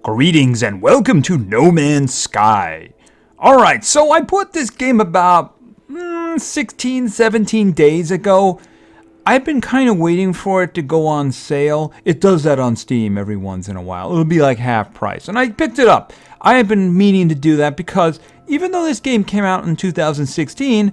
Greetings and welcome to No Man's Sky. Alright, so I bought this game about 16, 17 days ago. I've been kind of waiting for it to go on sale. It does that on Steam every once in a while. It'll be like half price. And I picked it up. I have been meaning to do that because even though this game came out in 2016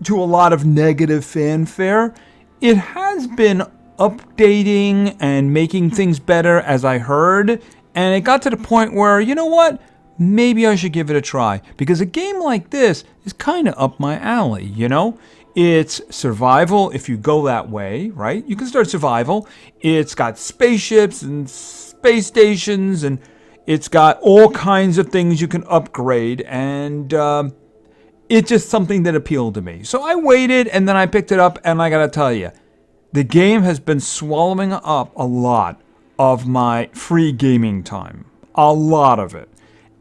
to a lot of negative fanfare, it has been updating and making things better, as I heard. And it got to the point where, you know what? Maybe I should give it a try. Because a game like this is kind of up my alley, you know? It's survival if you go that way, right? You can start survival. It's got spaceships and space stations, and it's got all kinds of things you can upgrade. And it's just something that appealed to me. So I waited, and then I picked it up, and I gotta tell you, the game has been swallowing up a lot of my free gaming time. A lot of it.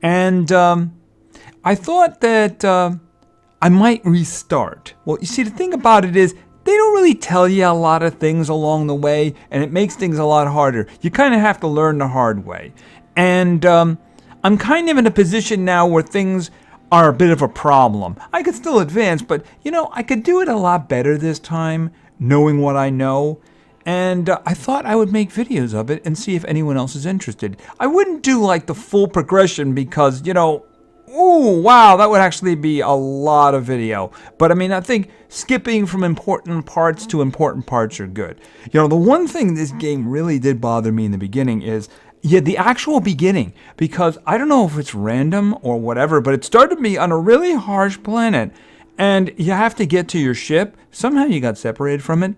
And I thought that I might restart. Well, you see, the thing about it is, they don't really tell you a lot of things along the way, and it makes things a lot harder. You kind of have to learn the hard way. And I'm kind of in a position now where things are a bit of a problem. I could still advance, but, you know, I could do it a lot better this time, knowing what I know. And I thought I would make videos of it and see if anyone else is interested. I wouldn't do like the full progression because, you know, ooh, wow, that would actually be a lot of video. But I mean, I think skipping from important parts to important parts are good. You know, the one thing this game really did bother me in the beginning is, yeah, the actual beginning. Because I don't know if it's random or whatever, but it started me on a really harsh planet. And you have to get to your ship. Somehow you got separated from it.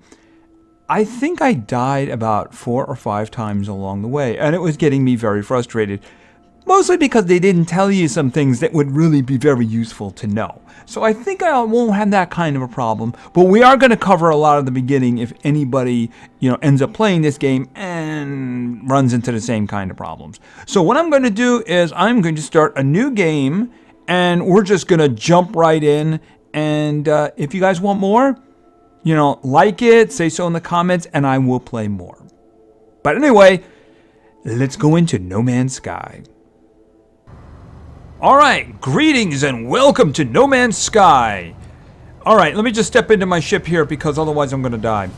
I think I died about 4 or 5 times along the way, and it was getting me very frustrated. Mostly because they didn't tell you some things that would really be very useful to know. So I think I won't have that kind of a problem, but we are going to cover a lot of the beginning if anybody, you know, ends up playing this game and runs into the same kind of problems. So what I'm going to do is I'm going to start a new game, and we're just going to jump right in, and if you guys want more, you know, like it, say so in the comments, and I will play more. But anyway, let's go into No Man's Sky. Alright, greetings and welcome to No Man's Sky. Alright, let me just step into my ship here because otherwise I'm going to die.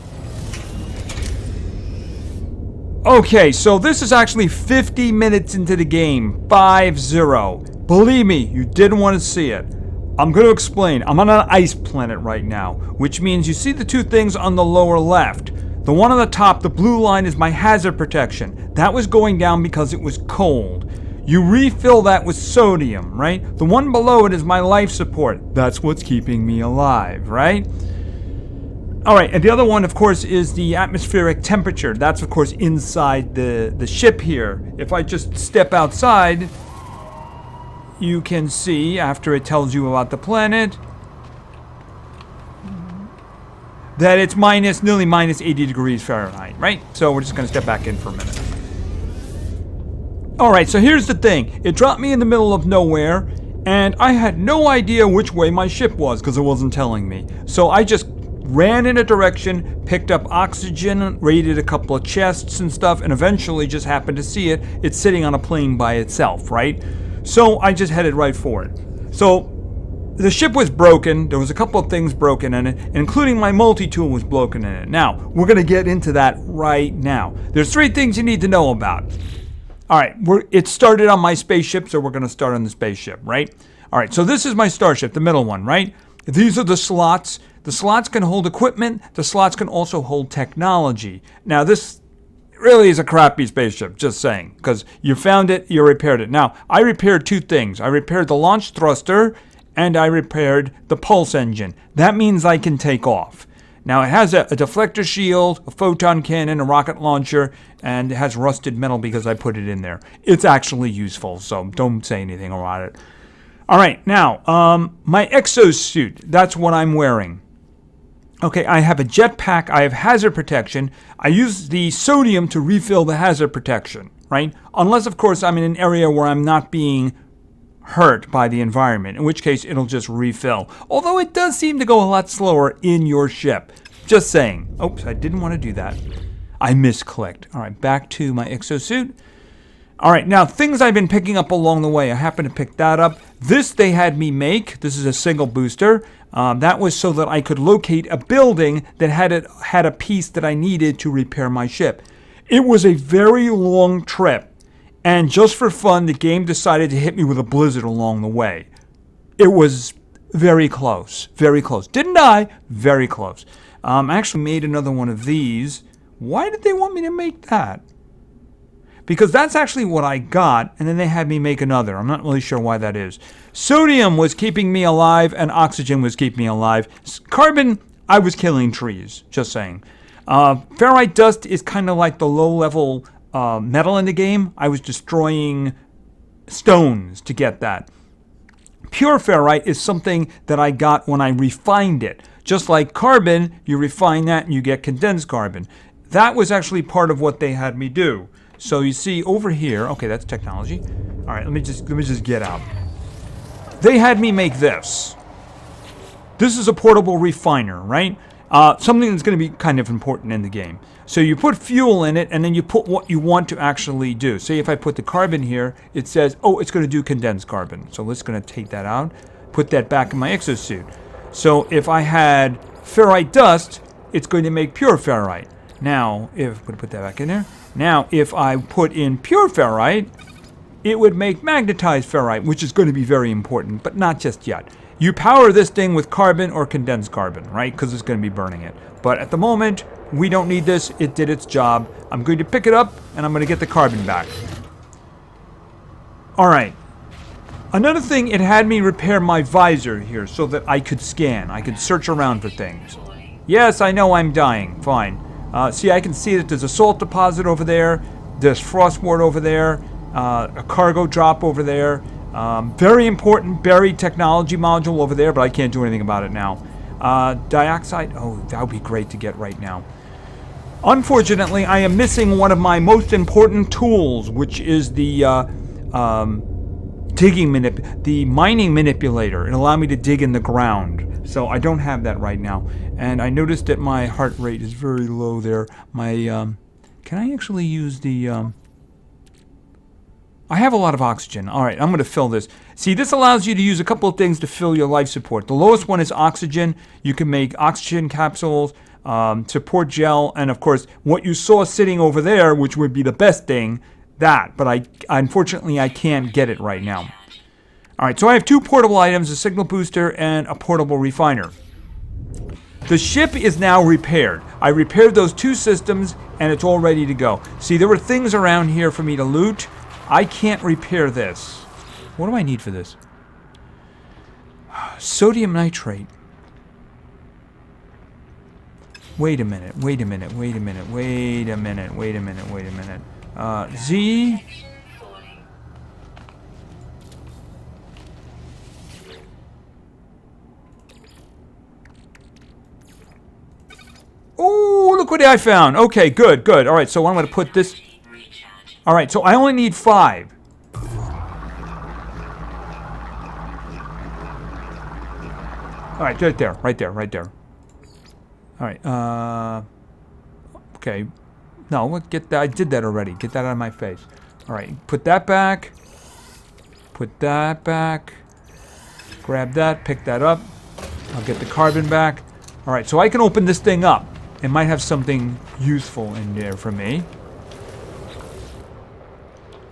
Okay, so this is actually 50 minutes into the game. 5-0. Believe me, you didn't want to see it. I'm going to explain. I'm on an ice planet right now, which means you see the two things on the lower left. The one on the top, the blue line, is my hazard protection. That was going down because it was cold. You refill that with sodium, right? The one below it is my life support. That's what's keeping me alive, right? Alright, and the other one, of course, is the atmospheric temperature. That's, of course, inside the ship here. If I just step outside, you can see, after it tells you about the planet, that it's nearly minus 80 degrees Fahrenheit, right? So we're just going to step back in for a minute. Alright, so here's the thing. It dropped me in the middle of nowhere, and I had no idea which way my ship was because it wasn't telling me. So I just ran in a direction, picked up oxygen, raided a couple of chests and stuff, and eventually just happened to see it. It's sitting on a plane by itself, right? So I just headed right for it. So the ship was broken. There was a couple of things broken in it, including my multi-tool was broken in it. Now, we're going to get into that right now. There's 3 things you need to know about. Alright, it started on my spaceship, so we're going to start on the spaceship, right? Alright, so this is my starship, the middle one, right? These are the slots. The slots can hold equipment. The slots can also hold technology. Now, this really is a crappy spaceship, just saying, because you found it, you repaired it. Now, I repaired 2 things. I repaired the launch thruster, and I repaired the pulse engine. That means I can take off. Now, it has a deflector shield, a photon cannon, a rocket launcher, and it has rusted metal because I put it in there. It's actually useful, so don't say anything about it. All right, now, my exosuit, that's what I'm wearing. Okay, I have a jetpack, I have hazard protection. I use the sodium to refill the hazard protection, right? Unless, of course, I'm in an area where I'm not being hurt by the environment, in which case it'll just refill. Although it does seem to go a lot slower in your ship. Just saying. Oops, I didn't want to do that. I misclicked. All right, back to my exosuit. All right, now things I've been picking up along the way. I happened to pick that up. This they had me make. This is a single booster. That was so that I could locate a building that had a piece that I needed to repair my ship. It was a very long trip, and just for fun, the game decided to hit me with a blizzard along the way. It was very close, very close. Didn't die, very close. I actually made another one of these. Why did they want me to make that? Because that's actually what I got, and then they had me make another. I'm not really sure why that is. Sodium was keeping me alive, and oxygen was keeping me alive. Carbon, I was killing trees, just saying. Ferrite dust is kind of like the low-level metal in the game. I was destroying stones to get that. Pure ferrite is something that I got when I refined it. Just like carbon, you refine that and you get condensed carbon. That was actually part of what they had me do. So you see over here, okay, that's technology. All right, let me just get out. They had me make this. This is a portable refiner, right? Something that's going to be kind of important in the game. So you put fuel in it, and then you put what you want to actually do. Say if I put the carbon here, it says, oh, it's going to do condensed carbon. So let's going to take that out, put that back in my exosuit. So if I had ferrite dust, it's going to make pure ferrite. Now, if I put that back in there. Now, if I put in pure ferrite, it would make magnetized ferrite, which is going to be very important, but not just yet. You power this thing with carbon or condensed carbon, right? Because it's going to be burning it. But at the moment, we don't need this. It did its job. I'm going to pick it up, and I'm going to get the carbon back. All right. Another thing, it had me repair my visor here so that I could scan. I could search around for things. Yes, I know I'm dying. Fine. See, I can see that there's a salt deposit over there. There's frostwort over there. A cargo drop over there. Very important buried technology module over there, but I can't do anything about it now. Dioxide. Oh, that would be great to get right now. Unfortunately, I am missing one of my most important tools, which is the the mining manipulator. It allowed me to dig in the ground. So I don't have that right now. And I noticed that my heart rate is very low there. My, can I actually use the, I have a lot of oxygen. All right, I'm going to fill this. See, this allows you to use a couple of things to fill your life support. The lowest one is oxygen. You can make oxygen capsules, support gel, and of course, what you saw sitting over there, which would be the best thing, that. But unfortunately, I can't get it right now. All right, so I have two portable items, a signal booster and a portable refiner. The ship is now repaired. I repaired those two systems, and it's all ready to go. See, there were things around here for me to loot. I can't repair this. What do I need for this? Sodium nitrate. Wait a minute, wait a minute, wait a minute, wait a minute, wait a minute, wait a minute. Z... Oh, look what I found. Okay, good, good. All right, so I'm going to put this... All right, so I only need 5. All right, right there, right there, right there. All right, okay. No, get that. I did that already. Get that out of my face. All right, put that back. Put that back. Grab that, pick that up. I'll get the carbon back. All right, so I can open this thing up. It might have something useful in there for me.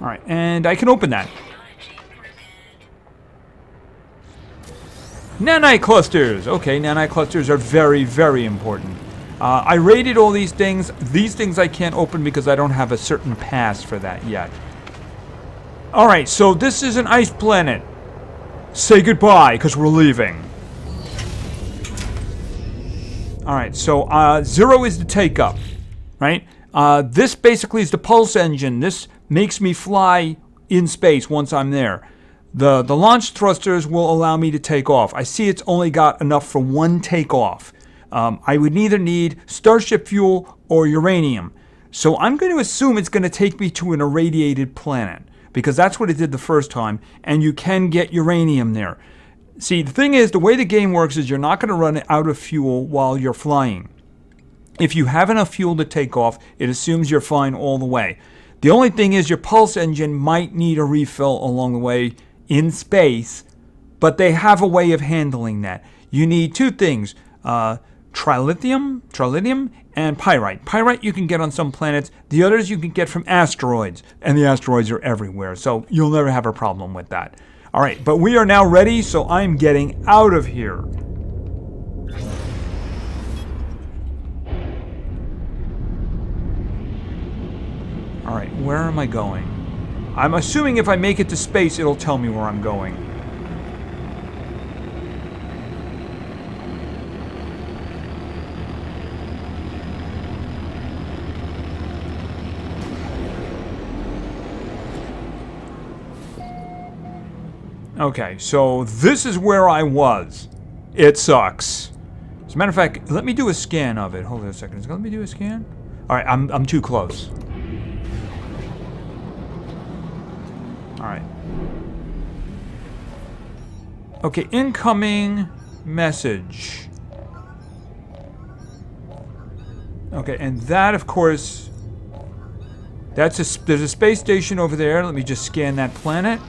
All right, and I can open that. Nanite clusters. Okay, nanite clusters are very, very important. I rated all these things. These things I can't open because I don't have a certain pass for that yet. All right, so this is an ice planet. Say goodbye, because we're leaving. All right, so 0 is the take up, right? This basically is the pulse engine. This makes me fly in space once I'm there. The launch thrusters will allow me to take off. I see it's only got enough for one takeoff. I would neither need starship fuel or uranium. So I'm going to assume it's going to take me to an irradiated planet, because that's what it did the first time, and you can get uranium there. See, the thing is, the way the game works is you're not going to run out of fuel while you're flying. If you have enough fuel to take off, it assumes you're fine all the way. The only thing is your pulse engine might need a refill along the way in space, but they have a way of handling that. You need two things, trilithium and pyrite. Pyrite you can get on some planets. The others you can get from asteroids, and the asteroids are everywhere, so you'll never have a problem with that. All right, but we are now ready, so I'm getting out of here. All right, where am I going? I'm assuming if I make it to space, it'll tell me where I'm going. Okay, so this is where I was. It sucks. As a matter of fact, let me do a scan of it. Hold on a second. Let me do a scan. All right, I'm too close. All right. Okay, incoming message. Okay, and that, of course, there's a space station over there. Let me just scan that planet.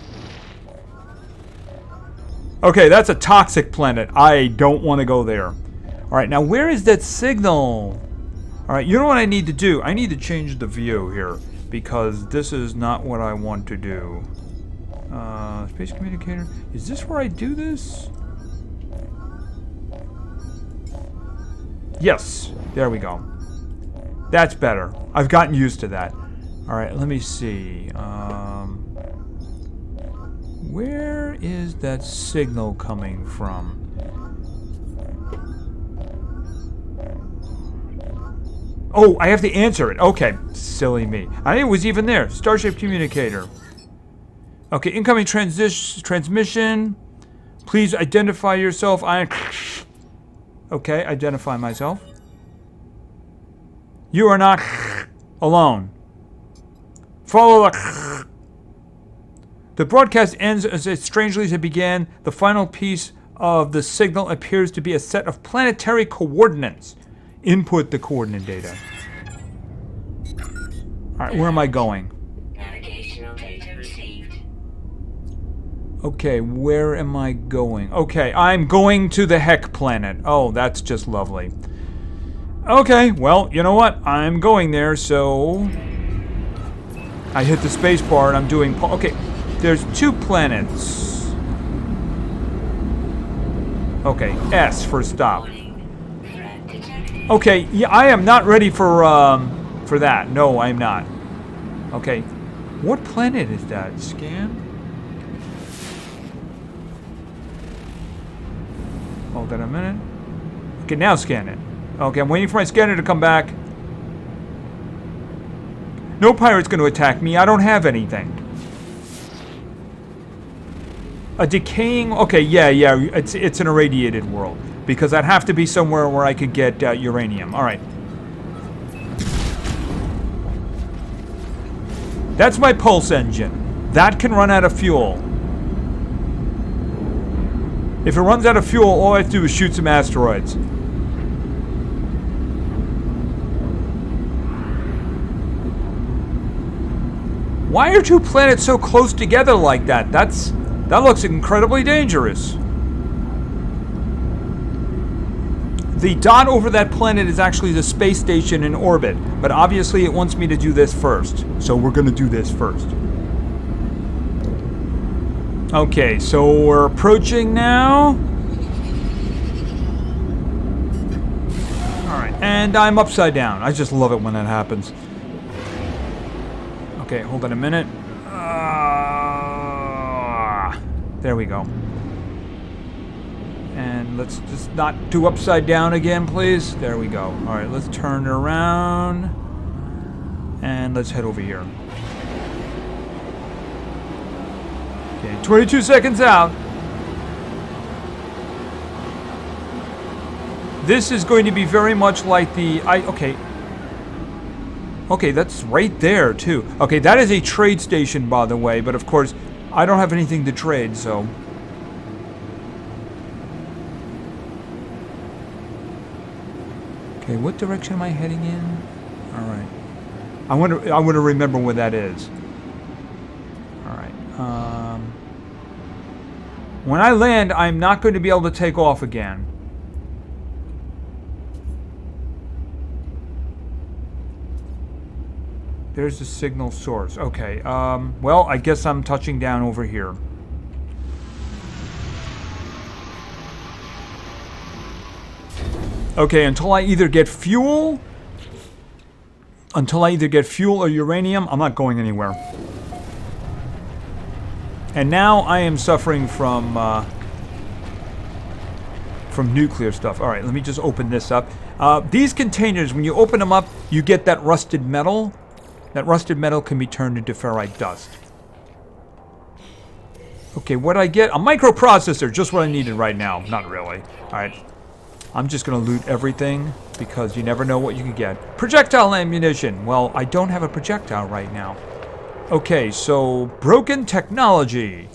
Okay, that's a toxic planet. I don't want to go there. All right, now where is that signal? All right, you know what I need to do? I need to change the view here because this is not what I want to do. Space communicator. Is this where I do this? Yes, there we go. That's better. I've gotten used to that. All right, let me see. Where is that signal coming from? Oh, I have to answer it. Okay, silly me. I knew it was even there. Starship communicator. Okay, incoming transmission. Please identify yourself. Okay, identify myself. You are not alone. Follow the broadcast ends as strangely as it began. The final piece of the signal appears to be a set of planetary coordinates. Input the coordinate data. Alright, where am I going? Navigational data received. Okay, where am I going? Okay, I'm going to the Heck planet. Oh, that's just lovely. Okay, well, you know what? I'm going there, so I hit the space bar and I'm doing... Okay, there's 2 planets. Okay, S for stop. Okay, yeah, I am not ready for that. No, I'm not. Okay, what planet is that? Scan? Hold on a minute. Okay, now scan it. Okay, I'm waiting for my scanner to come back. No pirate's going to attack me. I don't have anything. A decaying... Okay, yeah, it's an irradiated world. Because I'd have to be somewhere where I could get uranium. Alright. That's my pulse engine. That can run out of fuel. If it runs out of fuel, all I have to do is shoot some asteroids. Why are 2 planets so close together like that? That looks incredibly dangerous. The dot over that planet is actually the space station in orbit, but obviously it wants me to do this first. So we're going to do this first. Okay, so we're approaching now. Alright, and I'm upside down. I just love it when that happens. Okay, hold on a minute. There we go. And let's just not do upside down again, please. There we go. Alright, let's turn around. And let's head over here. Okay, 22 seconds out. This is going to be very much like the... Okay, that's right there, too. Okay, that is a trade station, by the way. But, of course, I don't have anything to trade, so... Okay, what direction am I heading in? Alright. I want to remember where that is. All right. When I land, I'm not going to be able to take off again. There's the signal source. Okay. Well, I guess I'm touching down over here. Okay, until I either get fuel or uranium, I'm not going anywhere. And now I am suffering from nuclear stuff. All right, let me just open this up. These containers, when you open them up, you get that rusted metal. That rusted metal can be turned into ferrite dust. Okay, what I get? A microprocessor, just what I needed right now. Not really. All right. I'm just going to loot everything because you never know what you can get. Projectile ammunition. Well, I don't have a projectile right now. Okay, so broken technology.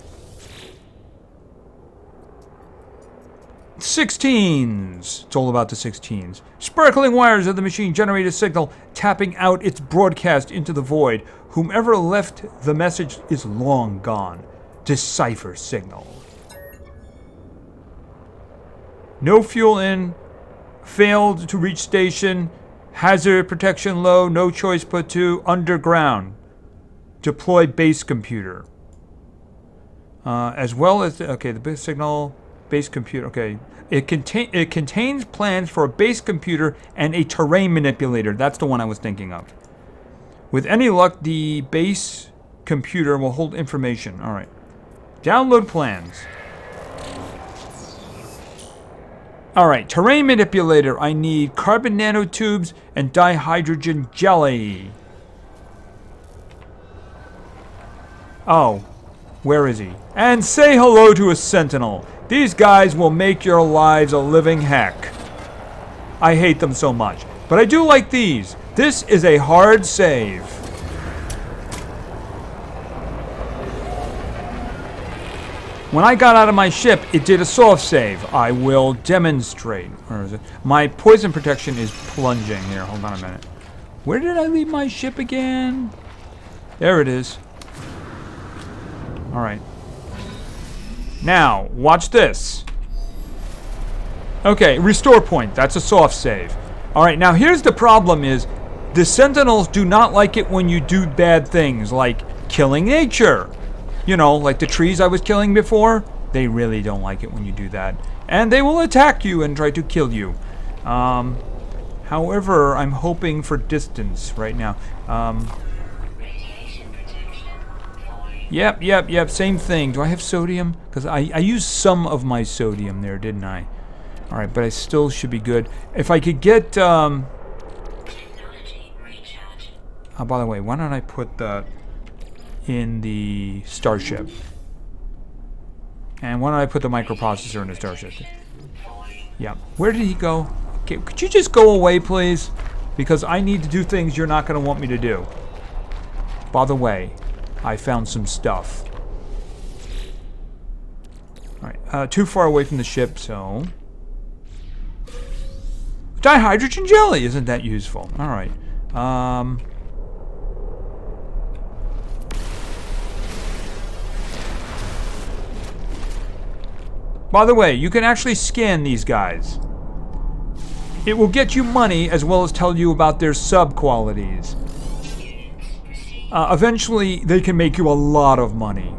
16s. It's all about the 16s. Sparkling wires of the machine generate a signal, tapping out its broadcast into the void. Whomever left the message is long gone. Decipher signal. No fuel in. Failed to reach station. Hazard protection low. No choice but to underground. Deploy base computer. As well as the base signal, base computer. Okay, it contains plans for a base computer and a terrain manipulator. That's the one I was thinking of. With any luck, the base computer will hold information. All right, download plans. All right, terrain manipulator. I need carbon nanotubes and dihydrogen jelly. Oh, where is he? And say hello to a sentinel. These guys will make your lives a living heck. I hate them so much. But I do like these. This is a hard save. When I got out of my ship, it did a soft save. I will demonstrate. Where is it? My poison protection is plunging here. Hold on a minute. Where did I leave my ship again? There it is. All right. Now, watch this. Okay, restore point. That's a soft save. All right, now here's the problem is the Sentinels do not like it when you do bad things like killing nature. You know, like the trees I was killing before. They really don't like it when you do that. And they will attack you and try to kill you. However, I'm hoping for distance right now. Yep, same thing. Do I have sodium? Because I used some of my sodium there, didn't I? Alright, but I still should be good. If I could get, oh, by the way, why don't I put that in the starship? And why don't I put the microprocessor in the starship? Yeah. Where did he go? Okay, could you just go away, please? Because I need to do things you're not going to want me to do. By the way, I found some stuff. Alright, too far away from the ship, so... Dihydrogen jelly! Isn't that useful? Alright. By the way, you can actually scan these guys. It will get you money as well as tell you about their sub-qualities. Eventually, they can make you a lot of money.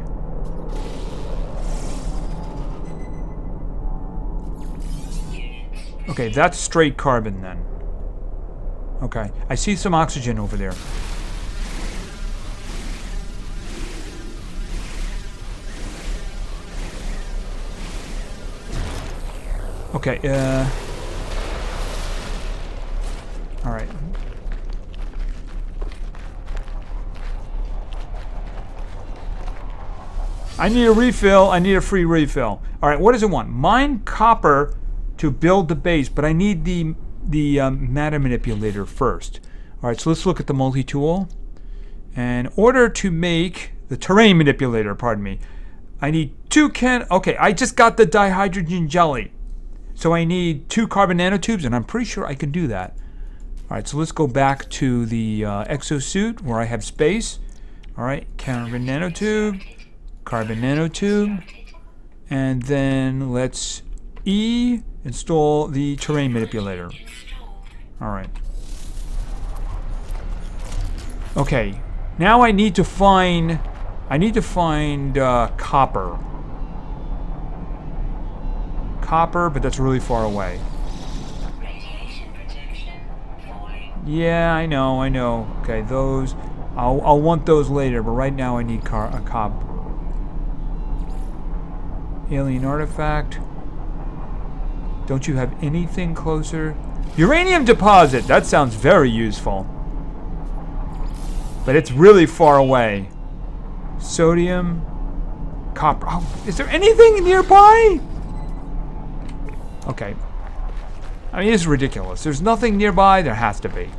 Okay, that's straight carbon then. Okay, I see some oxygen over there. Okay, alright. I need a refill. I need a free refill. Alright, what does it want? Mine copper to build the base, but I need the matter manipulator first. Alright, so let's look at the multi-tool. And in order to make the terrain manipulator, pardon me, I need okay, I just got the dihydrogen jelly. So I need 2 carbon nanotubes, and I'm pretty sure I can do that. Alright, so let's go back to the exosuit where I have space. Alright, carbon nanotube, carbon nanotube, and then let's install the terrain manipulator. Alright. Okay, now I need to find copper. Copper, but that's really far away. Yeah, I know. Okay, those I'll want those later, but right now I need a copper. Alien artifact. Don't you have anything closer? Uranium deposit! That sounds very useful. But it's really far away. Sodium. Copper. Oh, is there anything nearby? Okay. I mean, it's ridiculous. There's nothing nearby. There has to be.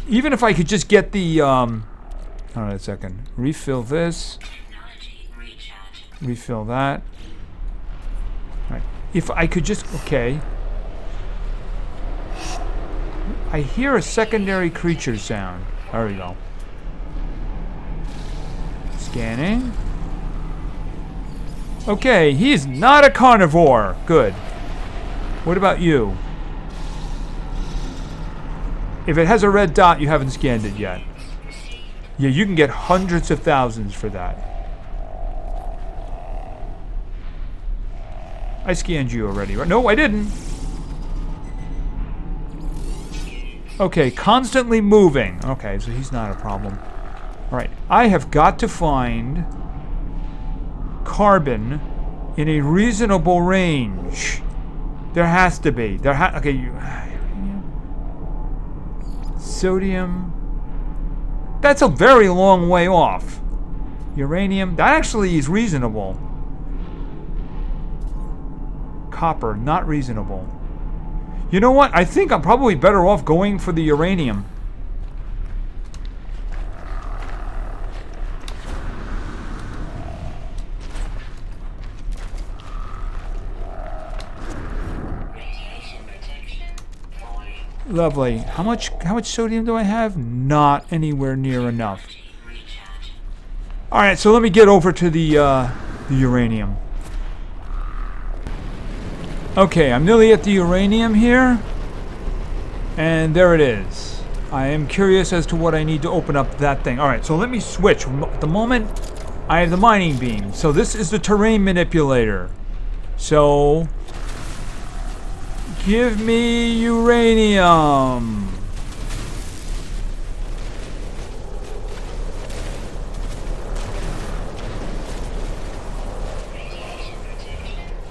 Even if I could just get the, hold on a second. Refill this. Refill that. Alright. If I could just, okay. I hear a secondary creature sound. There we go. Scanning. Okay, he's not a carnivore. Good. What about you? If it has a red dot, you haven't scanned it yet. Yeah, you can get hundreds of thousands for that. I scanned you already, right? No, I didn't. Okay, constantly moving. Okay, so he's not a problem. Alright, I have got to find carbon in a reasonable range. There has to be. Okay, sodium. That's a very long way off. Uranium. That actually is reasonable. Copper. Not reasonable. You know what? I think I'm probably better off going for the uranium. Lovely. How much sodium do I have? Not anywhere near enough. All right, so let me get over to the uranium. Okay, I'm nearly at the uranium here. And there it is. I am curious as to what I need to open up that thing. All right, so let me switch. At the moment, I have the mining beam. So this is the terrain manipulator. So give me uranium.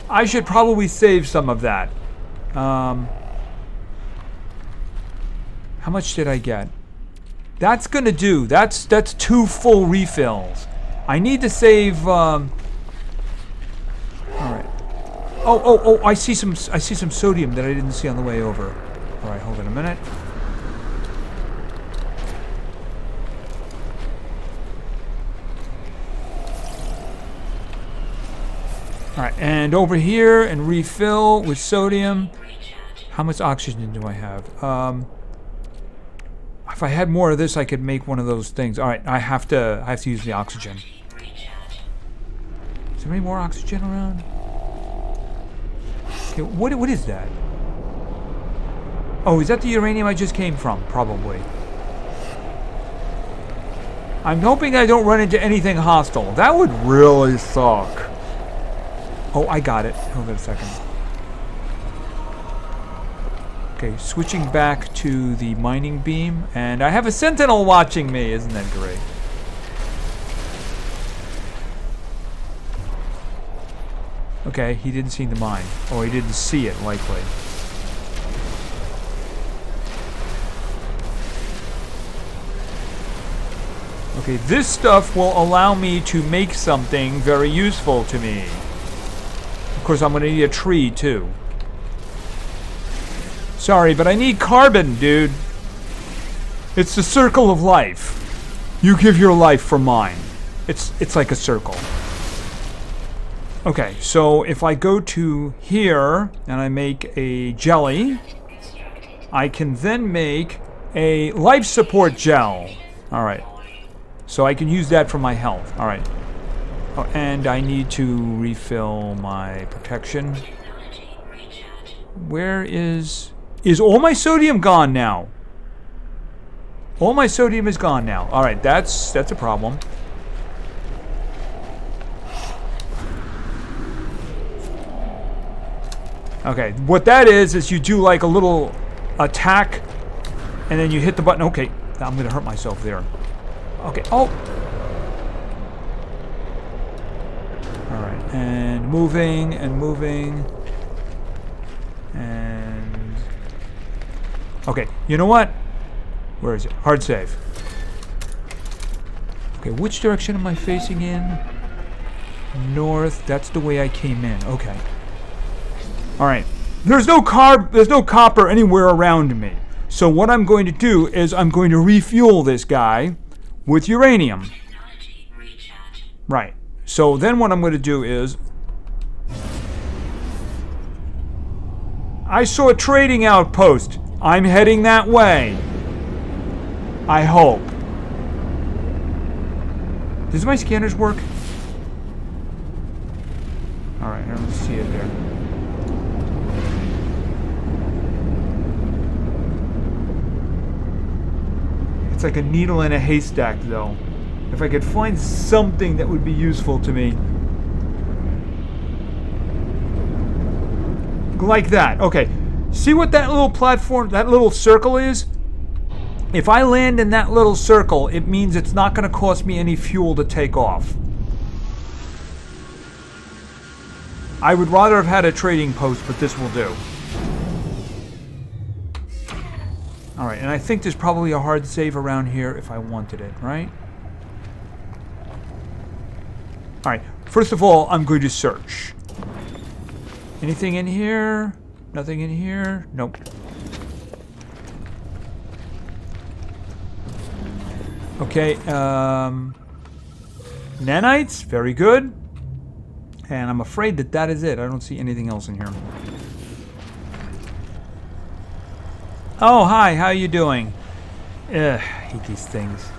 I should probably save some of that. How much did I get? That's gonna do. That's 2 full refills. I need to save. All right. Oh! I see some sodium that I didn't see on the way over. All right, hold on a minute. All right, and over here and refill with sodium. How much oxygen do I have? If I had more of this, I could make one of those things. All right, I have to use the oxygen. Is there any more oxygen around? Okay, what is that? Oh, is that the uranium I just came from? Probably. I'm hoping I don't run into anything hostile. That would really suck. Oh, I got it. Hold on a second. Okay, switching back to the mining beam, and I have a sentinel watching me. Isn't that great? Okay, he didn't see the mine. Or he didn't see it, likely. Okay, this stuff will allow me to make something very useful to me. Of course, I'm going to need a tree, too. Sorry, but I need carbon, dude. It's the circle of life. You give your life for mine. It's like a circle. Okay, so if I go to here and I make a jelly, I can then make a life support gel. All right. So I can use that for my health. All right. Oh, and I need to refill my protection. Where is all my sodium gone now? All my sodium is gone now. All right, that's a problem. Okay, what that is you do like a little attack, and then you hit the button. Okay, I'm gonna hurt myself there. Okay, oh. All right, and moving, and moving. And... Okay, you know what? Where is it? Hard save. Okay, which direction am I facing in? North, that's the way I came in. Okay. Alright. There's no copper anywhere around me. So what I'm going to do is I'm going to refuel this guy with uranium. Right. So then what I'm going to do is... I saw a trading outpost. I'm heading that way. I hope. Does my scanners work? Alright, I don't see it there. It's like a needle in a haystack, though. If I could find something that would be useful to me. Like that. Okay. See what that little platform, that little circle is? If I land in that little circle, it means it's not going to cost me any fuel to take off. I would rather have had a trading post, but this will do. Alright, and I think there's probably a hard save around here if I wanted it, right? Alright, first of all, I'm going to search. Anything in here? Nothing in here? Nope. Okay, nanites, very good. And I'm afraid that is it. I don't see anything else in here. Oh, hi, how you doing? Ugh, hate these things.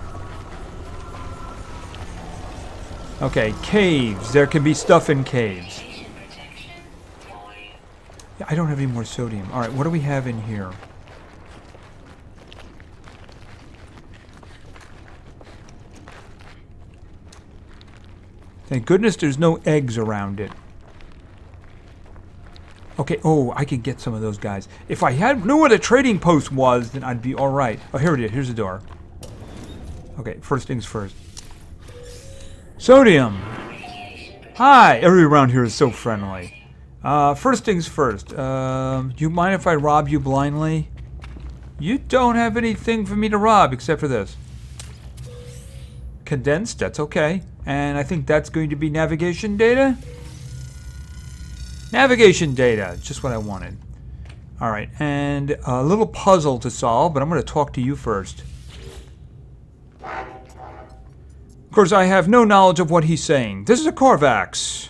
Okay, caves. There can be stuff in caves. Yeah, I don't have any more sodium. Alright, what do we have in here? Thank goodness there's no eggs around it. Okay, oh, I could get some of those guys. If I knew what a trading post was, then I'd be alright. Oh, here it is. Here's the door. Okay, first things first. Sodium! Hi! Everybody around here is so friendly. First things first. Do you mind if I rob you blindly? You don't have anything for me to rob except for this. Condensed, that's okay. And I think that's going to be navigation data? Navigation data, just what I wanted. Alright, and a little puzzle to solve, but I'm going to talk to you first. Of course, I have no knowledge of what he's saying. This is a Korvax.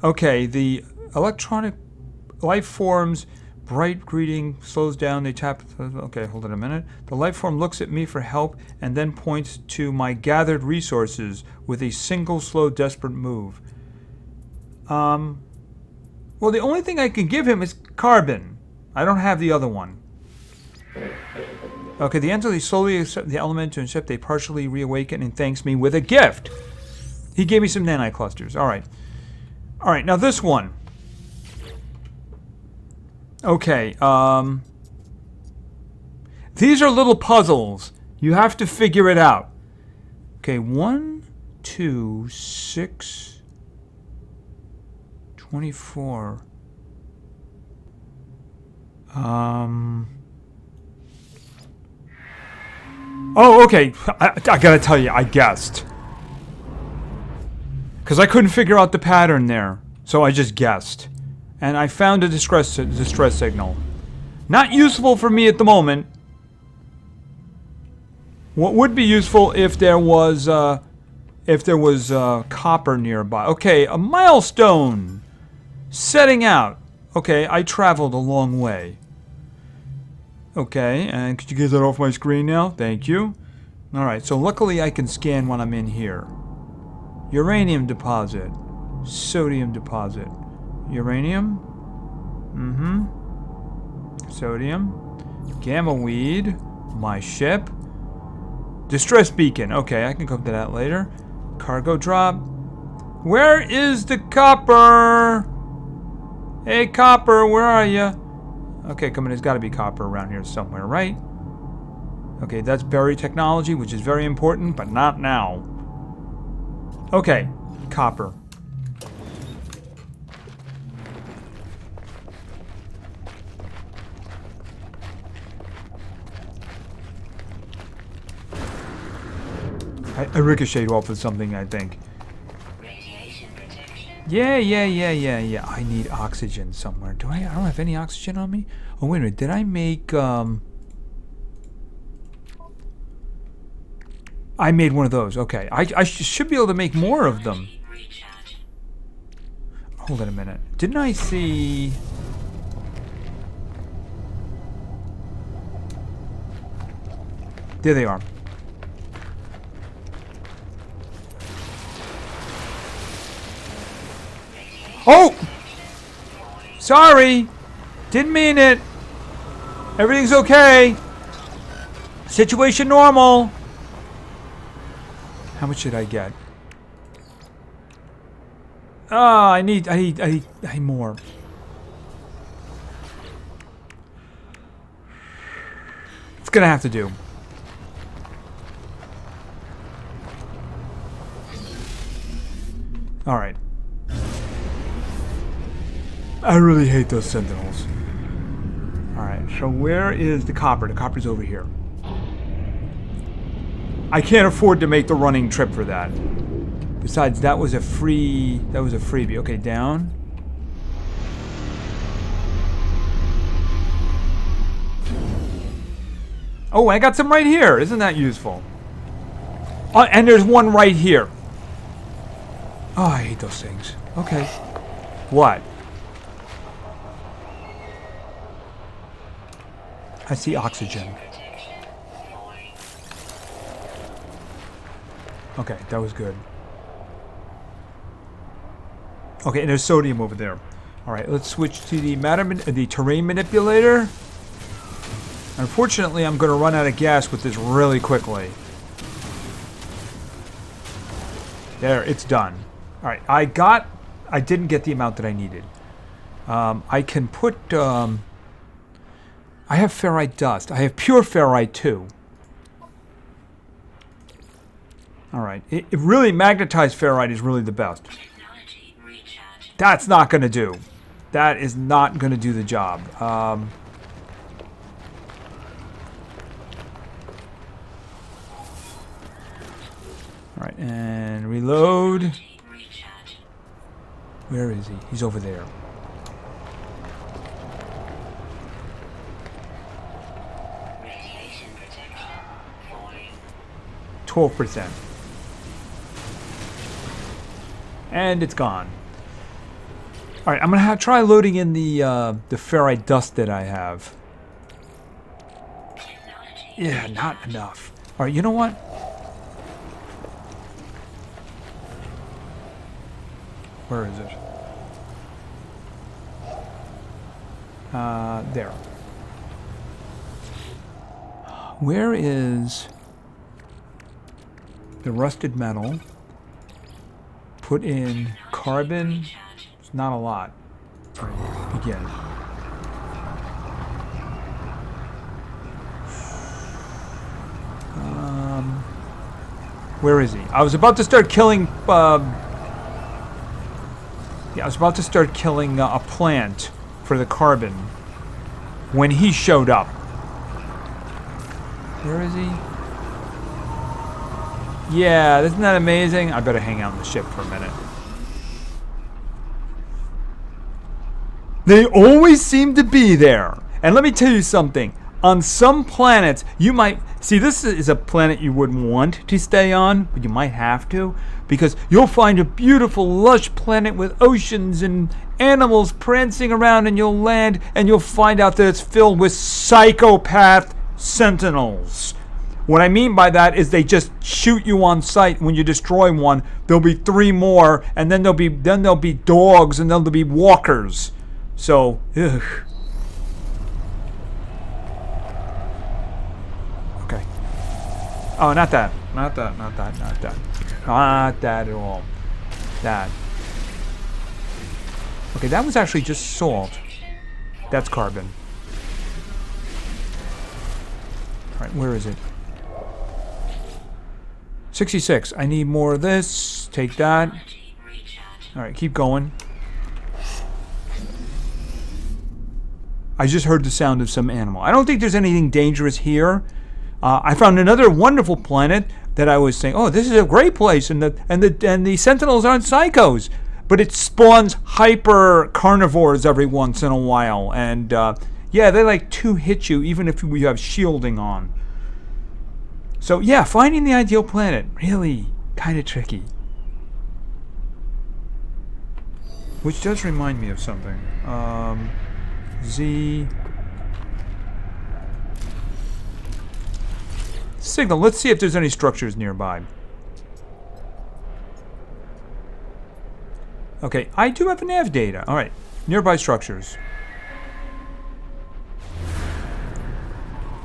Okay, the electronic life forms bright greeting slows down. They tap. Okay, hold on a minute. The life form looks at me for help and then points to my gathered resources with a single slow, desperate move. Well, the only thing I can give him is carbon. I don't have the other one. Okay, the entity slowly accepts the element to accept they partially reawaken and thanks me with a gift. He gave me some nanite clusters. Alright. Alright, now this one. Okay, these are little puzzles. You have to figure it out. Okay, 1, 2, 6, 24. Oh, okay. I gotta tell you, I guessed. Because I couldn't figure out the pattern there. So I just guessed. And I found a distress signal. Not useful for me at the moment. What would be useful if there was copper nearby? Okay, a milestone. Setting out. Okay, I traveled a long way. Okay, and could you get that off my screen now? Thank you. Alright, so luckily I can scan when I'm in here. Uranium deposit. Sodium deposit. Uranium. Sodium. Gamma weed. My ship. Distress beacon. Okay, I can come to that later. Cargo drop. Where is the copper? Hey, copper, where are you? Okay, come on, there's got to be copper around here somewhere, right? Okay, that's berry technology, which is very important, but not now. Okay, copper. I ricocheted off of something, I think. Radiation protection. Yeah. I need oxygen somewhere. I don't have any oxygen on me? Oh, wait a minute. Did I make, I made one of those. Okay. I should be able to make more of them. Recharge. Hold on a minute. Didn't I see... There they are. Oh! Sorry! Didn't mean it! Everything's okay! Situation normal! How much did I get? Ah, I need more. It's gonna have to do. Alright. I really hate those sentinels. Alright, so where is the copper? The copper's over here. I can't afford to make the running trip for that. Besides, that was a freebie. Okay, down. Oh, I got some right here. Isn't that useful? Oh, and there's one right here. Oh, I hate those things. Okay. What? I see oxygen. Okay, that was good. Okay, and there's sodium over there. All right, let's switch to the terrain manipulator. Unfortunately, I'm going to run out of gas with this really quickly. There, it's done. All right, I didn't get the amount that I needed. I can put, I have ferrite dust. I have pure ferrite too. All right, it really magnetized ferrite is really the best. Technology recharge. That's not going to do. That is not going to do the job. All right, and reload. Recharge. Where is he? He's over there. Radiation protection. Falling. 12%. And it's gone. All right, I'm gonna try loading in the ferrite dust that I have. Technology. Yeah, not enough. All right, you know what? Where is it? There. Where is the rusted metal? Put in carbon. It's not a lot. All right, begin. Where is he? I was about to start killing. Yeah, I was about to start killing a plant for the carbon when he showed up. Where is he? Yeah, isn't that amazing? I better hang out on the ship for a minute. They always seem to be there. And let me tell you something. On some planets, you might see this is a planet you wouldn't want to stay on, but you might have to, because you'll find a beautiful, lush planet with oceans and animals prancing around, and you'll land and you'll find out that it's filled with psychopath sentinels. What I mean by that is they just shoot you on sight. When you destroy one, there'll be 3 more, and then there'll be dogs, and then there'll be walkers. So, ugh. Okay. Oh, not that. Not that at all. That. Okay, that was actually just salt. That's carbon. Alright, where is it? 66. I need more of this. Take that. Alright, keep going. I just heard the sound of some animal. I don't think there's anything dangerous here. I found another wonderful planet that I was saying, oh, this is a great place, and the sentinels aren't psychos, but it spawns hyper carnivores every once in a while, and yeah, they like to hit you even if you have shielding on. So yeah, finding the ideal planet really kind of tricky. Which does remind me of something. Z signal. Let's see if there's any structures nearby. Okay, I do have nav data. All right, nearby structures.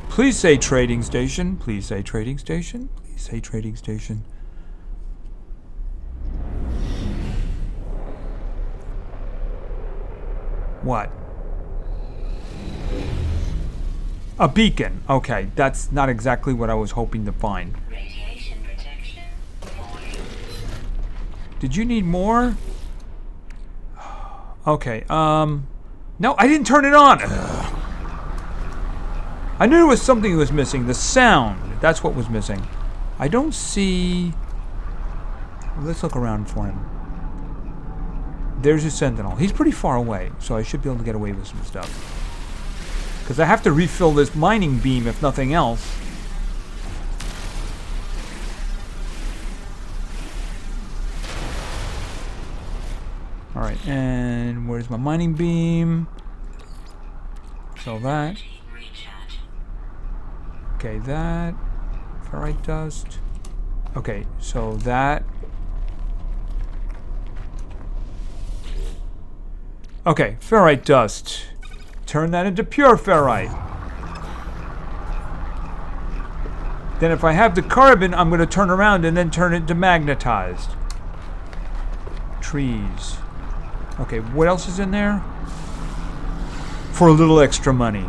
Please say trading station. Please say trading station. Please say trading station. What? A beacon. Okay, that's not exactly what I was hoping to find. Radiation protection. Did you need more? Okay, no, I didn't turn it on. Ugh. I knew there was something that was missing. The sound. That's what was missing. I don't see... Let's look around for him. There's a sentinel. He's pretty far away, so I should be able to get away with some stuff. Because I have to refill this mining beam, if nothing else. Alright, and where's my mining beam? So that. Okay, that. Ferrite dust. Okay, so that. Okay, ferrite dust. Turn that into pure ferrite. Then if I have the carbon, I'm going to turn around and then turn it into magnetized. Trees. Okay, what else is in there? For a little extra money.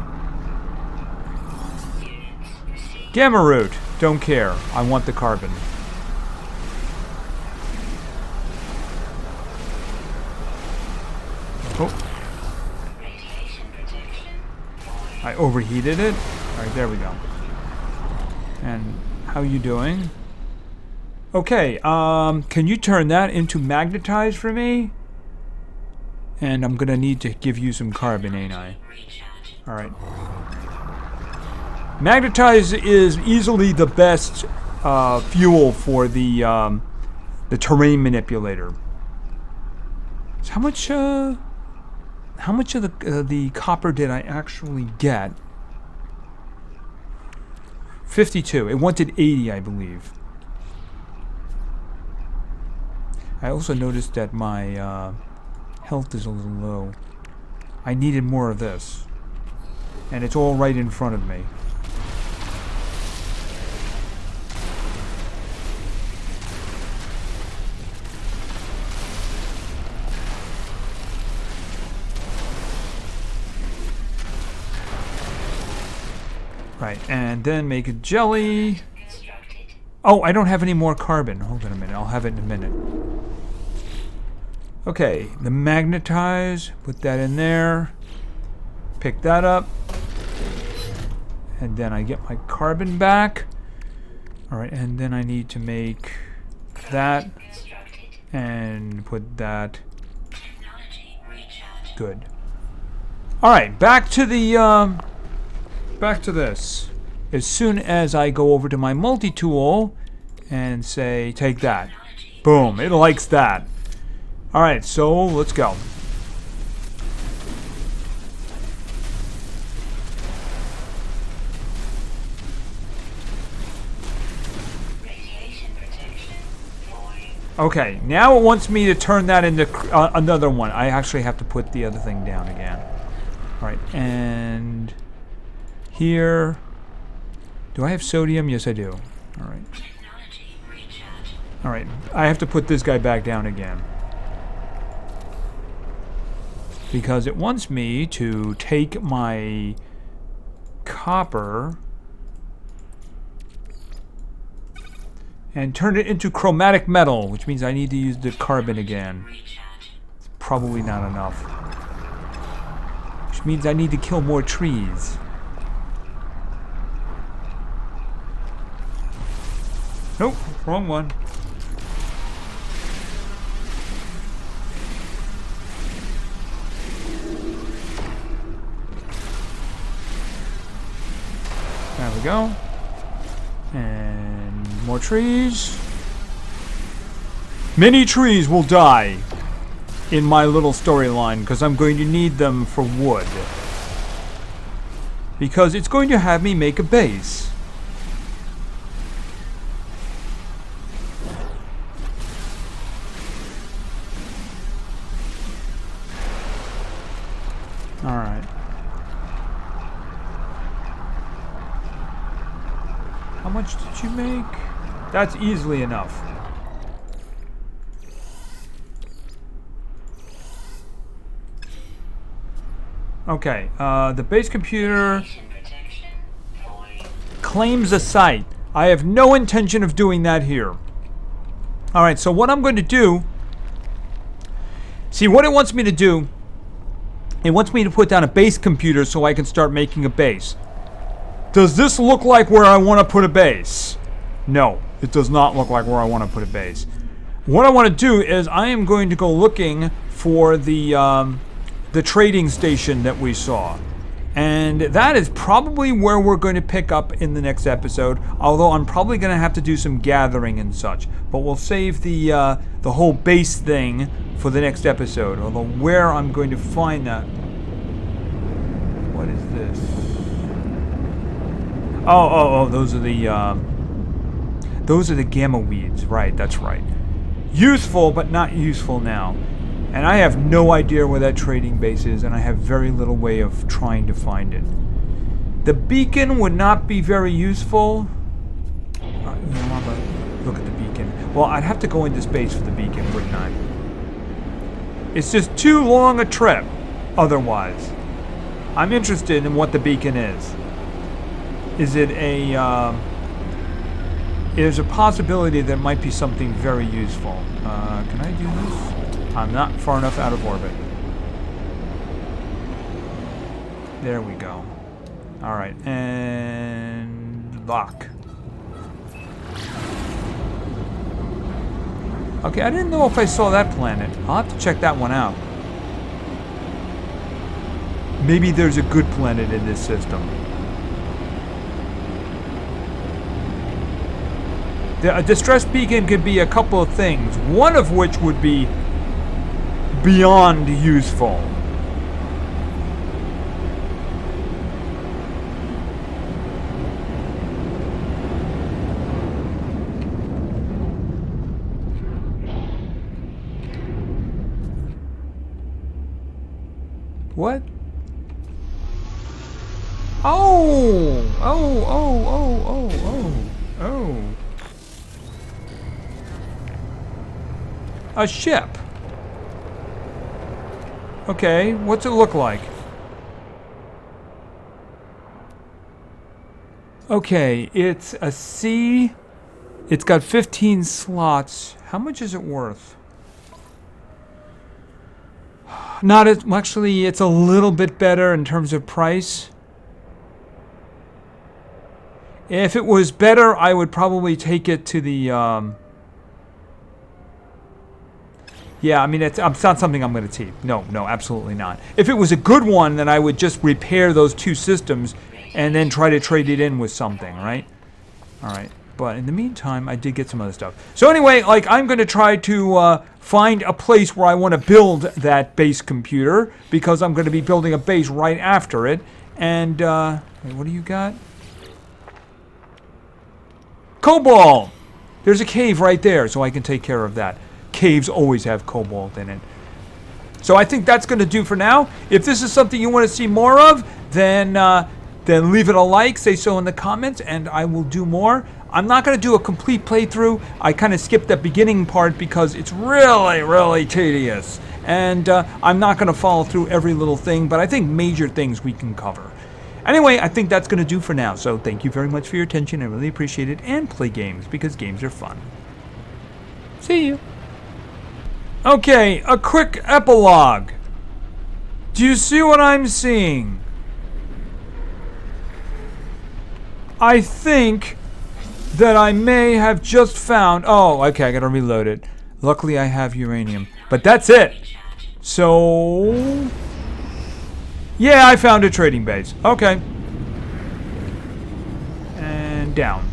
Gamma root. Don't care. I want the carbon. Oh. I overheated it. Alright, there we go. And how you doing? Okay, can you turn that into magnetized for me? And I'm gonna need to give you some carbon, ain't I? Alright. Magnetized is easily the best fuel for the terrain manipulator. So how much of the copper did I actually get? 52. It wanted 80, I believe. I also noticed that my health is a little low. I needed more of this. And it's all right in front of me. Right, and then make a jelly. Oh, I don't have any more carbon. Hold on a minute. I'll have it in a minute. Okay, the magnetize. Put that in there. Pick that up. And then I get my carbon back. Alright, and then I need to make that. And put that. Good. Alright, back to the back to this. As soon as I go over to my multi-tool and say, take that. Boom, it likes that. Alright, so let's go. Okay, now it wants me to turn that into another one. I actually have to put the other thing down again. Alright, and here. Do I have sodium? Yes, I do. Alright. Alright, I have to put this guy back down again. Because it wants me to take my copper and turn it into chromatic metal, which means I need to use the carbon again. It's probably not enough. Which means I need to kill more trees. Nope, wrong one. There we go. And more trees. Many trees will die in my little storyline because I'm going to need them for wood. Because it's going to have me make a base. Alright. How much did you make? That's easily enough. Okay, the base computer claims a site. I have no intention of doing that here. Alright, so what I'm going to do... See, what it wants me to do... It wants me to put down a base computer so I can start making a base. Does this look like where I want to put a base? No, it does not look like where I want to put a base. What I want to do is I am going to go looking for the trading station that we saw. And that is probably where we're going to pick up in the next episode. Although I'm probably going to have to do some gathering and such. But we'll save the whole base thing for the next episode. Although where I'm going to find that... What is this? Oh, those are the gamma weeds. Right, that's right. Useful, but not useful now. And I have no idea where that trading base is, and I have very little way of trying to find it. The beacon would not be very useful. I'm gonna look at the beacon. Well, I'd have to go into space for the beacon, wouldn't I? It's just too long a trip, otherwise. I'm interested in what the beacon is. Is it a... There's a possibility there might be something very useful. Can I do this? I'm not far enough out of orbit. There we go. Alright, and... lock. Okay, I didn't know if I saw that planet. I'll have to check that one out. Maybe there's a good planet in this system. A distress beacon could be a couple of things, one of which would be beyond useful. What? Oh! A ship. Okay, what's it look like? Okay, it's a C. It's got 15 slots. How much is it worth? Not as... Actually, it's a little bit better in terms of price. If it was better, I would probably take it to the... Yeah, I mean, it's not something I'm going to keep. No, absolutely not. If it was a good one, then I would just repair those two systems and then try to trade it in with something, right? All right. But in the meantime, I did get some other stuff. So anyway, like I'm going to try to find a place where I want to build that base computer because I'm going to be building a base right after it. And wait, what do you got? Cobalt! There's a cave right there, so I can take care of that. Caves always have cobalt in it. So I think that's going to do for now. If this is something you want to see more of, then leave it a like, say so in the comments, and I will do more. I'm not going to do a complete playthrough. I kind of skipped the beginning part because it's really, really tedious. And I'm not going to follow through every little thing, but I think major things we can cover. Anyway, I think that's going to do for now. So thank you very much for your attention. I really appreciate it. And play games, because games are fun. See you. Okay, a quick epilogue. Do you see what I'm seeing? I think that I may have just found... Oh, okay, I gotta reload it. Luckily, I have uranium. But that's it. So... Yeah, I found a trading base. Okay. And down.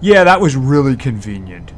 Yeah, that was really convenient.